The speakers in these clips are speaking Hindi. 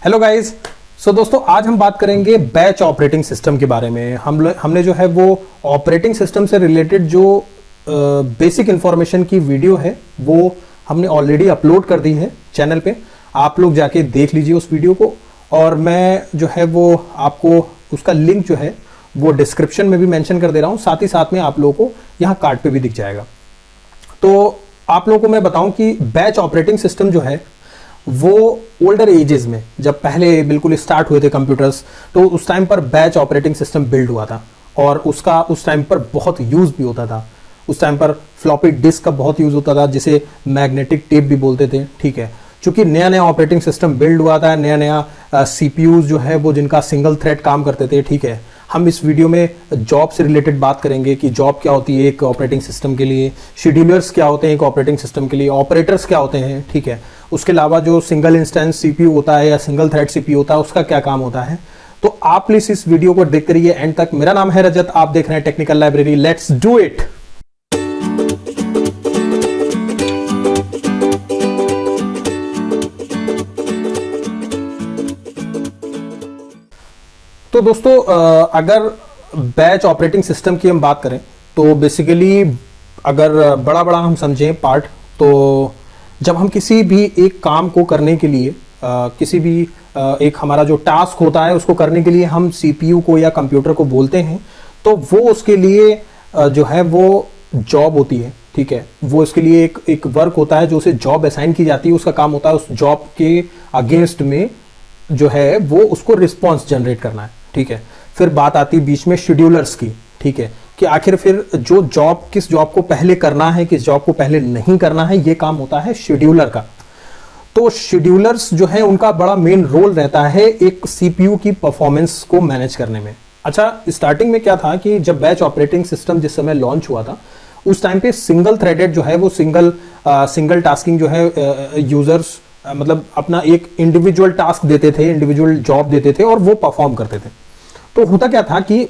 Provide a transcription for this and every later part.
Hello guys. सो दोस्तों, आज हम बात करेंगे बैच ऑपरेटिंग सिस्टम के बारे में। हमने जो है वो ऑपरेटिंग सिस्टम से रिलेटेड जो बेसिक इंफॉर्मेशन की वीडियो है वो हमने ऑलरेडी अपलोड कर दी है चैनल पे। आप लोग जाके देख लीजिए उस वीडियो को, और मैं जो है वो आपको उसका लिंक जो है वो डिस्क्रिप्शन में भी मेंशन कर दे रहा हूँ, साथ ही साथ में आप लोगों को यहाँ कार्ड पे भी दिख जाएगा। तो आप लोगों को मैं बताऊं कि बैच ऑपरेटिंग सिस्टम जो है वो ओल्डर एजेस में, जब पहले बिल्कुल स्टार्ट हुए थे कंप्यूटर्स, तो उस टाइम पर बैच ऑपरेटिंग सिस्टम बिल्ड हुआ था और उसका उस टाइम पर बहुत यूज भी होता था। उस टाइम पर फ्लॉपी डिस्क का बहुत यूज होता था, जिसे मैग्नेटिक टेप भी बोलते थे। ठीक है, क्योंकि नया नया ऑपरेटिंग सिस्टम बिल्ड हुआ था, नया नया सीपीयूज जो है वो जिनका सिंगल थ्रेड काम करते थे। ठीक है, हम इस वीडियो में जॉब से रिलेटेड बात करेंगे कि जॉब क्या होती है एक ऑपरेटिंग सिस्टम के लिए, शेड्यूलर्स क्या होते हैं एक ऑपरेटिंग सिस्टम के लिए, ऑपरेटर्स क्या होते हैं। ठीक है, उसके अलावा जो सिंगल इंस्टेंस सीपीयू होता है या सिंगल थ्रेड सीपीयू होता है उसका क्या काम होता है। तो आप प्लीज इस वीडियो को देख करिए एंड तक। मेरा नाम है रजत, आप देख रहे हैं technical library. Let's do it. तो दोस्तों, अगर बैच ऑपरेटिंग सिस्टम की हम बात करें तो बेसिकली अगर बड़ा बड़ा हम समझें पार्ट, तो जब हम किसी भी एक काम को करने के लिए किसी भी एक हमारा जो टास्क होता है उसको करने के लिए हम सीपीयू को या कंप्यूटर को बोलते हैं, तो वो उसके लिए जो है वो जॉब होती है। ठीक है, वो इसके लिए एक वर्क होता है जो उसे जॉब असाइन की जाती है। उसका काम होता है उस जॉब के अगेंस्ट में जो है वो उसको रिस्पॉन्स जनरेट करना है। ठीक है, फिर बात आती है बीच में शेड्यूलर्स की। ठीक है, कि आखिर फिर जो जॉब किस जॉब को पहले करना है, किस जॉब को पहले नहीं करना है, ये काम होता है शेड्यूलर का। तो शेड्यूलर्स जो है उनका बड़ा मेन रोल रहता है एक सीपीयू की परफॉर्मेंस को मैनेज करने में। अच्छा, स्टार्टिंग में क्या था कि जब बैच ऑपरेटिंग सिस्टम जिस समय लॉन्च हुआ था उस टाइम पे सिंगल थ्रेडेड जो है वो सिंगल टास्किंग जो है यूजर्स मतलब अपना एक इंडिविजुअल टास्क देते थे, इंडिविजुअल जॉब देते थे और वो परफॉर्म करते थे। तो होता क्या था कि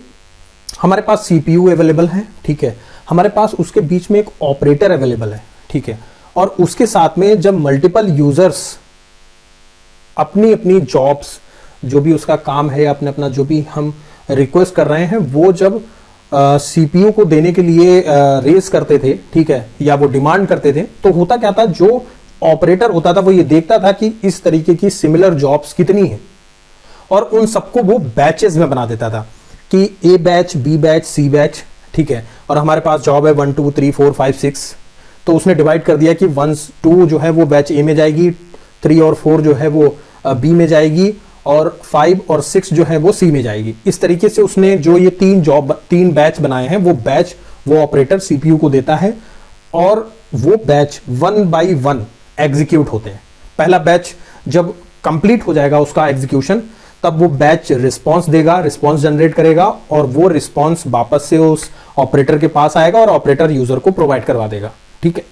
हमारे पास सीपीयू अवेलेबल है। ठीक है, हमारे पास उसके बीच में एक ऑपरेटर अवेलेबल है। ठीक है, और उसके साथ में जब मल्टीपल यूजर्स अपनी अपनी जॉब्स जो भी उसका काम है, अपने अपना जो भी हम रिक्वेस्ट कर रहे हैं वो जब सीपीयू को देने के लिए रेस करते थे, ठीक है, या वो डिमांड करते थे, तो होता क्या था, जो ऑपरेटर होता था वो ये देखता था कि इस तरीके की सिमिलर जॉब्स कितनी है और उन सबको वो बैचेस में बना देता था कि ए बैच, बी बैच, सी बैच। ठीक है, और हमारे पास जॉब है 1 2 3 4 5 6, तो उसने डिवाइड कर दिया कि 1 2 जो है वो बैच ए में जाएगी, 3 और 4 जो है वो बी में जाएगी, और 5 और 6 जो है वो सी में जाएगी। इस तरीके से उसने जो ये तीन बैच बनाए हैं वो बैच वो ऑपरेटर सीपीयू को देता है और वो बैच 1 बाई 1 एग्जीक्यूट होते हैं। पहला बैच जब कंप्लीट हो जाएगा उसका एग्जीक्यूशन, तब वो बैच रिस्पांस देगा, रिस्पांस जनरेट करेगा और वो रिस्पांस वापस से उस ऑपरेटर के पास आएगा और ऑपरेटर यूजर को प्रोवाइड करवा देगा। ठीक है,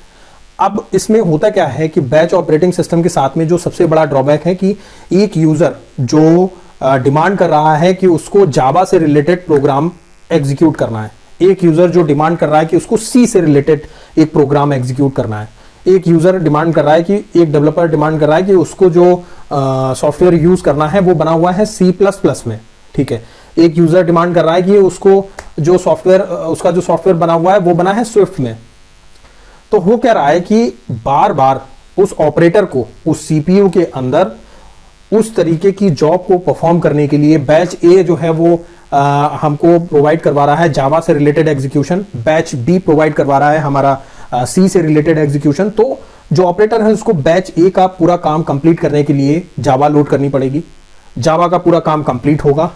अब इसमें होता क्या है कि बैच ऑपरेटिंग सिस्टम के साथ में जो सबसे बड़ा ड्रॉबैक है कि एक यूजर जो डिमांड कर रहा है कि उसको जावा से रिलेटेड प्रोग्राम एग्जीक्यूट करना है, एक यूजर जो डिमांड कर रहा है कि उसको सी से रिलेटेड एक प्रोग्राम एग्जीक्यूट करना है, एक यूजर डिमांड कर रहा है कि एक डेवलपर डिमांड कर रहा है कि उसको जो सॉफ्टवेयर यूज करना है वो बना हुआ है C++ में। ठीक है, एक यूजर डिमांड कर रहा है कि उसको जो सॉफ्टवेयर उसका जो सॉफ्टवेयर बना हुआ है वो बना है स्विफ्ट में। तो हो क्या रहा है कि बार बार उस ऑपरेटर को उस सीपीयू के अंदर उस तरीके की जॉब को परफॉर्म करने के लिए बैच ए जो है वो हमको प्रोवाइड करवा रहा है जावा से related execution, batch B provide करवा रहा है हमारा सी से रिलेटेड एग्जीक्यूशन। तो जो ऑपरेटर है उसको बैच ए का पूरा काम कंप्लीट करने के लिए जावा लोड करनी पड़ेगी, जावा का पूरा काम कंप्लीट होगा,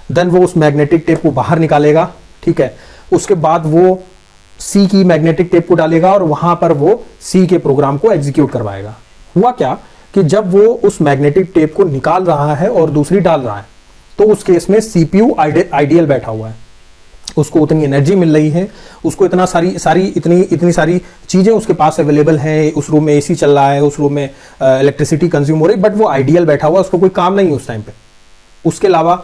देन वो उस मैग्नेटिक टेप को बाहर निकालेगा। ठीक है, उसके बाद वो सी की मैग्नेटिक टेप को डालेगा और वहां पर वो सी के प्रोग्राम को एग्जीक्यूट करवाएगा। हुआ क्या कि जब वो उस मैग्नेटिक टेप को निकाल रहा है और दूसरी डाल रहा है, तो उस केस में सीपीयू आइडियल बैठा हुआ है, उसको उतनी एनर्जी मिल रही है, उसको इतनी सारी चीजें उसके पास अवेलेबल हैं, उस रूम में एसी चल रहा है, उस रूम में इलेक्ट्रिसिटी कंज्यूम हो रही है, बट वो आइडियल बैठा हुआ है, उसको कोई काम नहीं है उस टाइम पे। उसके अलावा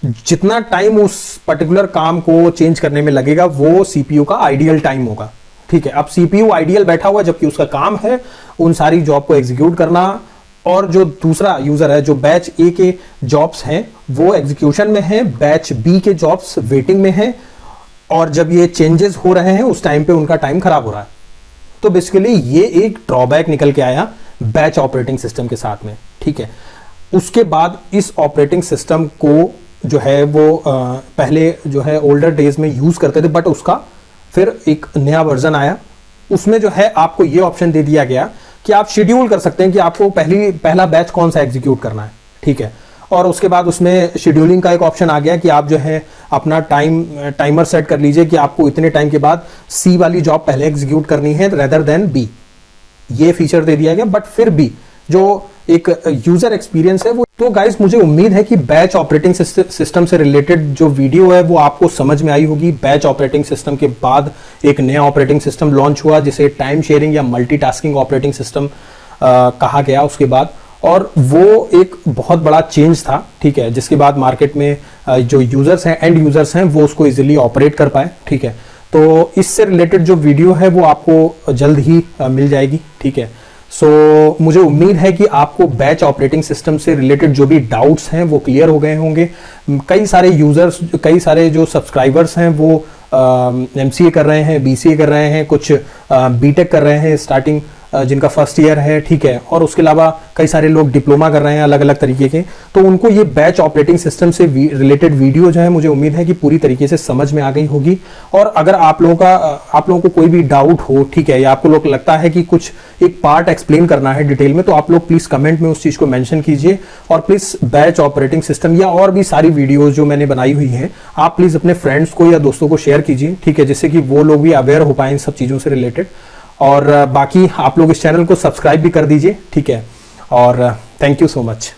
जितना टाइम उस पर्टिकुलर काम को चेंज करने में लगेगा वो सीपीयू का आइडियल टाइम होगा। ठीक है, अब सीपीयू आइडियल बैठा हुआ है जबकि उसका काम है उन सारी जॉब को एग्जीक्यूट करना और जो दूसरा यूजर है, जो बैच ए के जॉब्स हैं वो एग्जीक्यूशन में है, बैच बी के जॉब्स वेटिंग में है, और जब ये चेंजेस हो रहे हैं उस टाइम पे उनका टाइम खराब हो रहा है। तो बेसिकली ये एक ड्रॉबैक निकल के आया बैच ऑपरेटिंग सिस्टम के साथ में, ठीक है। उसके बाद इस ऑपरेटिंग सिस्टम को जो है वो पहले जो है ओल्डर डेज में यूज करते थे, बट उसका फिर एक नया वर्जन आया। उसमें जो है आपको ये ऑप्शन दे दिया गया कि आप शेड्यूल कर सकते हैं कि आपको पहला बैच कौन सा एग्जीक्यूट करना है, ठीक है। और उसके बाद उसमें शेड्यूलिंग का एक ऑप्शन आ गया कि आप जो है अपना टाइमर सेट कर लीजिए कि आपको इतने टाइम के बाद सी वाली जॉब पहले एग्जीक्यूट करनी है रेदर देन बी। ये फीचर दे दिया गया, बट फिर भी जो एक यूजर एक्सपीरियंस है वो, तो गाइस मुझे उम्मीद है कि बैच ऑपरेटिंग सिस्टम से रिलेटेड जो वीडियो है वो आपको समझ में आई होगी। बैच ऑपरेटिंग सिस्टम के बाद एक नया ऑपरेटिंग सिस्टम लॉन्च हुआ जिसे टाइम शेयरिंग या मल्टीटास्किंग ऑपरेटिंग सिस्टम कहा गया उसके बाद, और वो एक बहुत बड़ा चेंज था, ठीक है, जिसके बाद मार्केट में जो यूजर्स हैं, एंड यूजर्स हैं, वो उसको इजीली ऑपरेट कर पाए, ठीक है। तो इससे रिलेटेड जो वीडियो है वो आपको जल्द ही मिल जाएगी, ठीक है। सो मुझे उम्मीद है कि आपको बैच ऑपरेटिंग सिस्टम से रिलेटेड जो भी डाउट्स हैं वो क्लियर हो गए होंगे। कई सारे यूजर्स, कई सारे जो सब्सक्राइबर्स हैं वो MCA कर रहे हैं, BCA कर रहे हैं, कुछ BTech कर रहे हैं स्टार्टिंग, जिनका फर्स्ट ईयर है, ठीक है, और उसके अलावा कई सारे लोग डिप्लोमा कर रहे हैं अलग अलग तरीके के। तो उनको ये बैच ऑपरेटिंग सिस्टम से रिलेटेड वीडियो जो है मुझे उम्मीद है कि पूरी तरीके से समझ में आ गई होगी। और अगर आप लोगों को कोई भी डाउट हो, ठीक है, या आपको लोग लगता है कि कुछ एक पार्ट एक्सप्लेन करना है डिटेल में, तो आप लोग प्लीज कमेंट में उस चीज को मेंशन कीजिए। और प्लीज बैच ऑपरेटिंग सिस्टम या और भी सारी वीडियोज जो मैंने बनाई हुई है आप प्लीज अपने फ्रेंड्स को या दोस्तों को शेयर कीजिए, ठीक है, जिससे कि वो लोग भी अवेयर हो पाए इन सब चीजों से रिलेटेड। और बाकी आप लोग इस चैनल को सब्सक्राइब भी कर दीजिए, ठीक है। और थैंक यू सो मच।